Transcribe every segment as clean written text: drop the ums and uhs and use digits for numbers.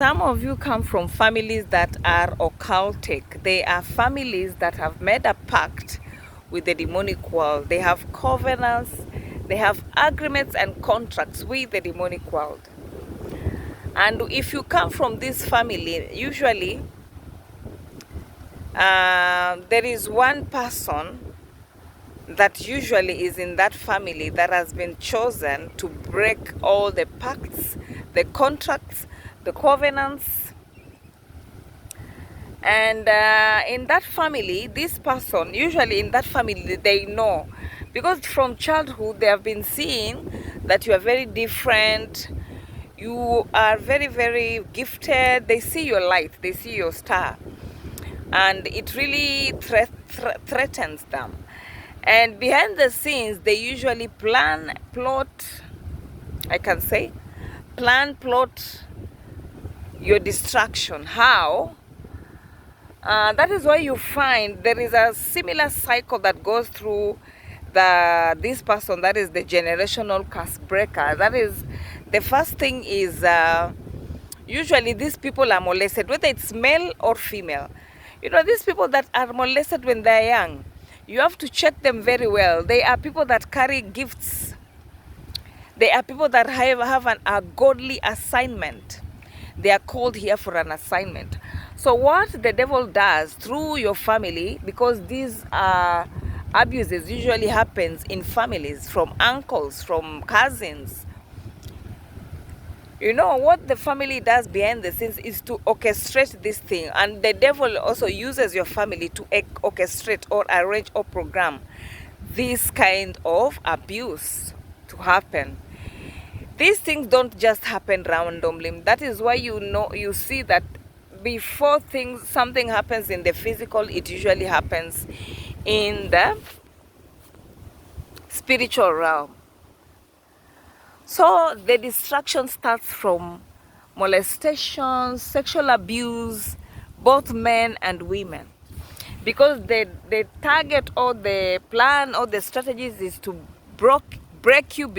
Some of you come from families that are occultic. They are families that have made a pact with the demonic world. They have covenants, they have agreements and contracts with the demonic world. And if you come from this family, usually there is one person that usually is in that family that has been chosen to break all the pacts, the contracts, the covenants. And in that family, this person, usually in that family, they know, because from childhood they have been seeing that you are very different, you are very, very gifted. They see your light, they see your star, and it really threatens them. And behind the scenes, they usually plot your destruction. How? That is why you find there is a similar cycle that goes through this person, that is the generational curse breaker. That is, the first thing is usually these people are molested, whether it's male or female. You know, these people that are molested when they're young, you have to check them very well. They are people that carry gifts. They are people that have a godly assignment. They are called here for an assignment. So what the devil does through your family, because these abuses usually happens in families, from uncles, from cousins. You know, what the family does behind the scenes is to orchestrate this thing. And the devil also uses your family to orchestrate or arrange or program this kind of abuse to happen. These things don't just happen randomly. That is why you see that before something happens in the physical, it usually happens in the spiritual realm. So the destruction starts from molestation, sexual abuse, both men and women. Because the target or the plan or the strategies is to break you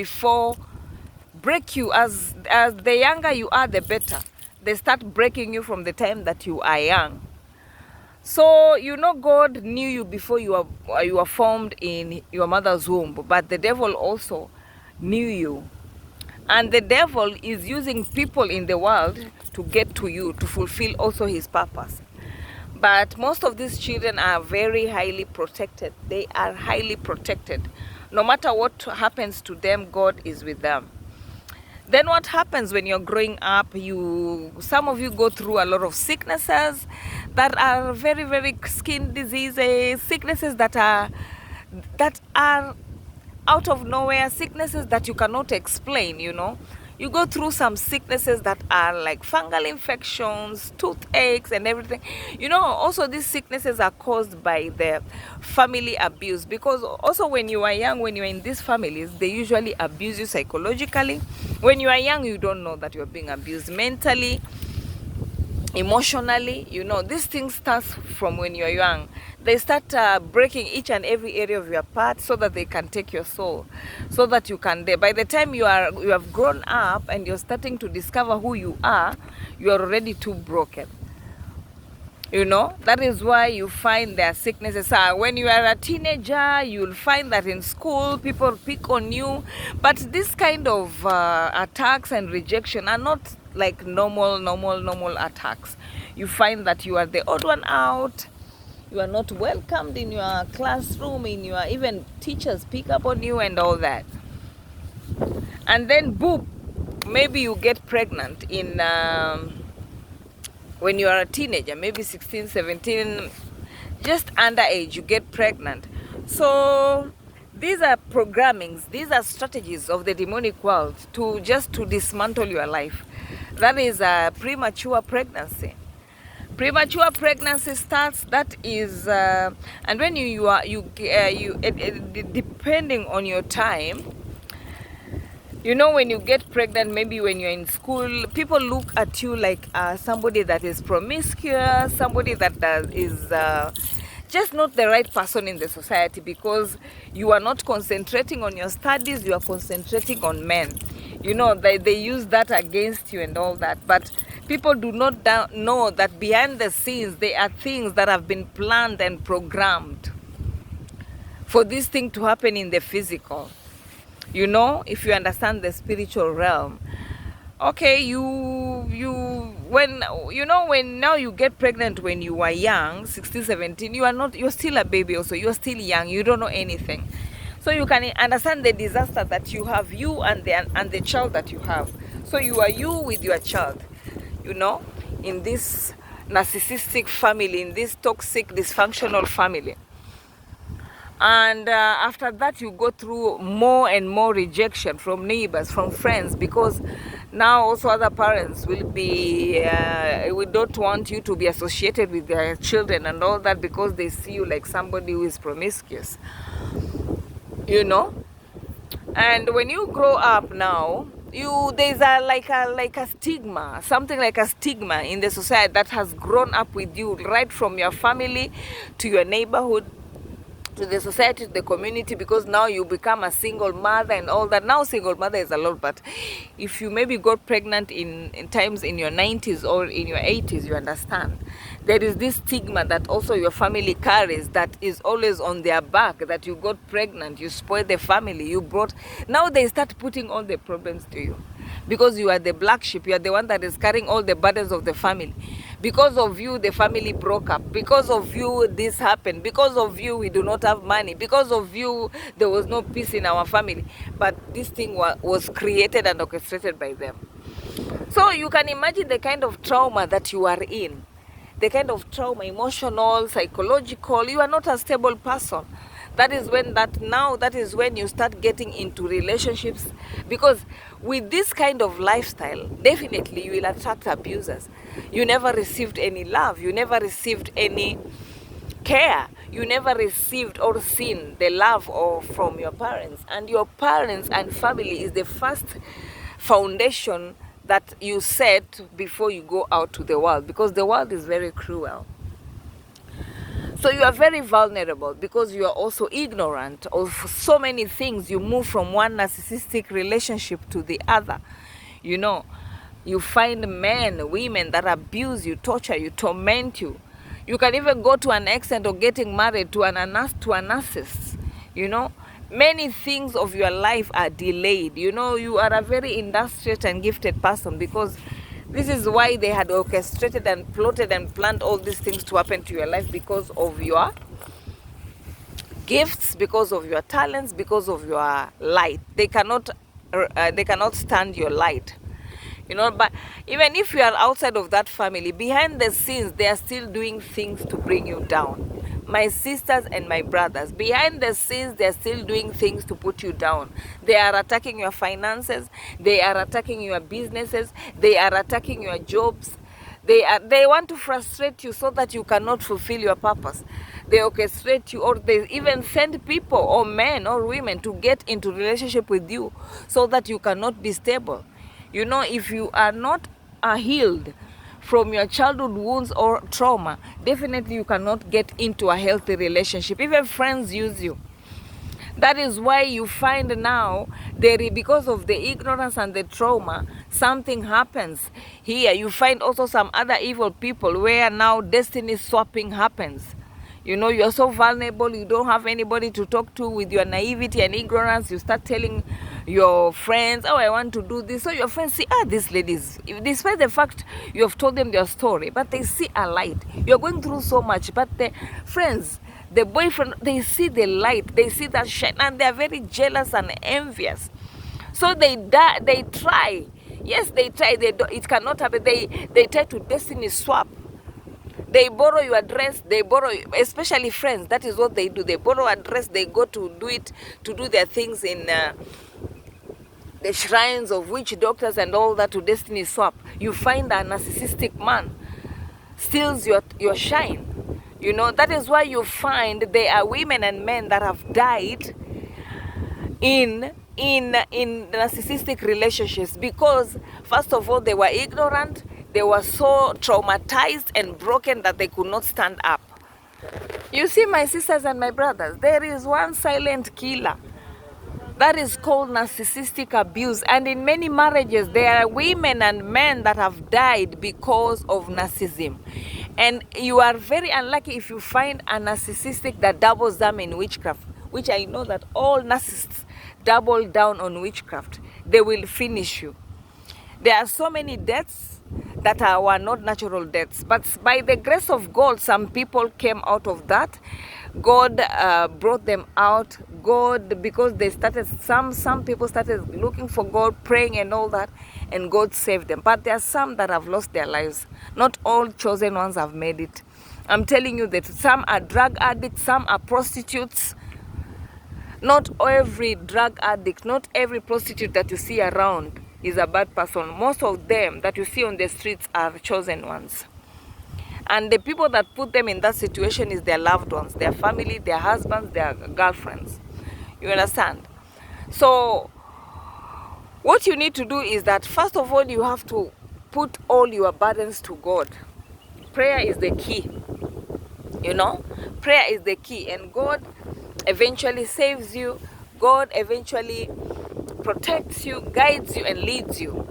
as the younger you are, the better. They start breaking you from the time that you are young. So God knew you before you were formed in your mother's womb, but the devil also knew you. And the devil is using people in the world to get to you, to fulfill also his purpose. But most of these children are very highly protected. They are highly protected. No matter what happens to them, God is with them. Then what happens when you're growing up, some of you go through a lot of sicknesses that are very, very skin diseases, sicknesses that are out of nowhere, sicknesses that you cannot explain. You go through some sicknesses that are like fungal infections, toothaches and everything. Also these sicknesses are caused by the family abuse, because also when you are young, when you're in these families, they usually abuse you psychologically. When you are young, you don't know that you're being abused mentally, emotionally. These things start from when you're young. They start breaking each and every area of your part so that they can take your soul, so that you can by the time you have grown up and you're starting to discover who you are already too broken. That is why you find their sicknesses. When you are a teenager, you'll find that in school people pick on you, but this kind of attacks and rejection are not like normal attacks. You find that you are the odd one out. You are not welcomed in your classroom, even teachers pick up on you and all that. And then boom, maybe you get pregnant when you are a teenager, maybe 16, 17, just underage, you get pregnant. So these are programmings, these are strategies of the demonic world to dismantle your life. That is a premature pregnancy. Premature pregnancy starts, that is, and when depending on your time, when you get pregnant, maybe when you're in school, people look at you like somebody that is promiscuous, somebody that is just not the right person in the society, because you are not concentrating on your studies, you are concentrating on men. They use that against you and all that. But People do not know that behind the scenes there are things that have been planned and programmed for this thing to happen in the physical. You know, if you understand the spiritual realm. Okay, when now you get pregnant when you are young, 16, 17, you're still a baby also, you're still young, you don't know anything. So you can understand the disaster that you have, you and the child that you have. So you are you with your child, you know, in this narcissistic family, in this toxic, dysfunctional family. And after that you go through more and more rejection from neighbors, from friends, because now also other parents will be we don't want you to be associated with their children and all that, because they see you like somebody who is promiscuous, you know. And when you grow up now, there's like a stigma, something like a stigma in the society that has grown up with you, right from your family to your neighborhood, to the society, to the community, because now you become a single mother and all that. Now single mother is a lot, but if you maybe got pregnant in times in your 90s or in your 80s, you understand. There is this stigma that also your family carries, that is always on their back, that you got pregnant, you spoiled the family, you brought... Now they start putting all the problems to you, because you are the black sheep, you are the one that is carrying all the burdens of the family. Because of you, the family broke up. Because of you, this happened. Because of you, we do not have money. Because of you, there was no peace in our family. But this thing was created and orchestrated by them. So you can imagine the kind of trauma that you are in. The kind of trauma, emotional, psychological. You are not a stable person. That is when you start getting into relationships, because with this kind of lifestyle, definitely you will attract abusers. You never received any love, you never received any care, you never received or seen the love from your parents. And your parents and family is the first foundation that you set before you go out to the world, because the world is very cruel. So you are very vulnerable, because you are also ignorant of so many things. You move from one narcissistic relationship to the other. You know, you find men, women that abuse you, torture you, torment you. You can even go to an extent of getting married to a narcissist. You know, many things of your life are delayed. You know, you are a very industrious and gifted person, because this is why they had orchestrated and plotted and planned all these things to happen to your life, because of your gifts, because of your talents, because of your light. They cannot stand your light. You know, but even if you are outside of that family, behind the scenes, they are still doing things to bring you down. My sisters and my brothers, behind the scenes, they are still doing things to put you down. They are attacking your finances. They are attacking your businesses. They are attacking your jobs. They want to frustrate you so that you cannot fulfill your purpose. They orchestrate you, or they even send people, or men or women, to get into relationship with you so that you cannot be stable. You know, if you are not healed from your childhood wounds or trauma, definitely you cannot get into a healthy relationship. Even friends use you. That is why you find now, because of the ignorance and the trauma, something happens here. You find also some other evil people where now destiny swapping happens. You know, you're so vulnerable, you don't have anybody to talk to. With your naivety and ignorance, you start telling your friends, oh, I want to do this. So your friends see, these ladies, despite the fact you have told them their story, but they see a light. You're going through so much, but the friends, the boyfriend, they see the light, they see that shine, and they're very jealous and envious. So they try. Yes, they try. It cannot happen. They try to destiny swap. They borrow your address, especially friends. That is what they do. They borrow address, they go to do their things in the shrines of witch doctors and all that, to destiny swap. You find a narcissistic man steals your shine. You know, that is why you find there are women and men that have died in narcissistic relationships, because first of all, they were ignorant. They were so traumatized and broken that they could not stand up. You see, my sisters and my brothers, there is one silent killer That is called narcissistic abuse. And in many marriages, there are women and men that have died because of narcissism. And you are very unlucky if you find a narcissistic that doubles down in witchcraft, which I know that all narcissists double down on witchcraft. They will finish you. There are so many deaths that were not natural deaths, but by the grace of God, some people came out of that. God brought them out. God, because they started, some people started looking for God, praying and all that, and God saved them. But there are some that have lost their lives. Not all chosen ones have made it. I'm telling you that some are drug addicts, some are prostitutes. Not every drug addict, not every prostitute that you see around is a bad person. Most of them that you see on the streets are chosen ones. And the people that put them in that situation is their loved ones, their family, their husbands, their girlfriends. You understand? So what you need to do is that, first of all, you have to put all your burdens to God. Prayer is the key. You know, prayer is the key, and God eventually saves you. God eventually protects you, guides you, and leads you.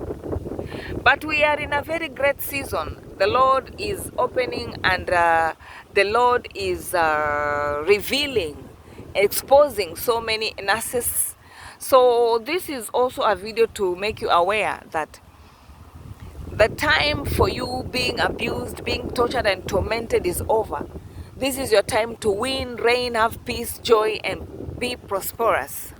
But we are in a very great season. The Lord is opening, and the Lord is revealing, exposing so many narcissists. So this is also a video to make you aware that the time for you being abused, being tortured and tormented is over. This is your time to win, reign, have peace, joy, and be prosperous.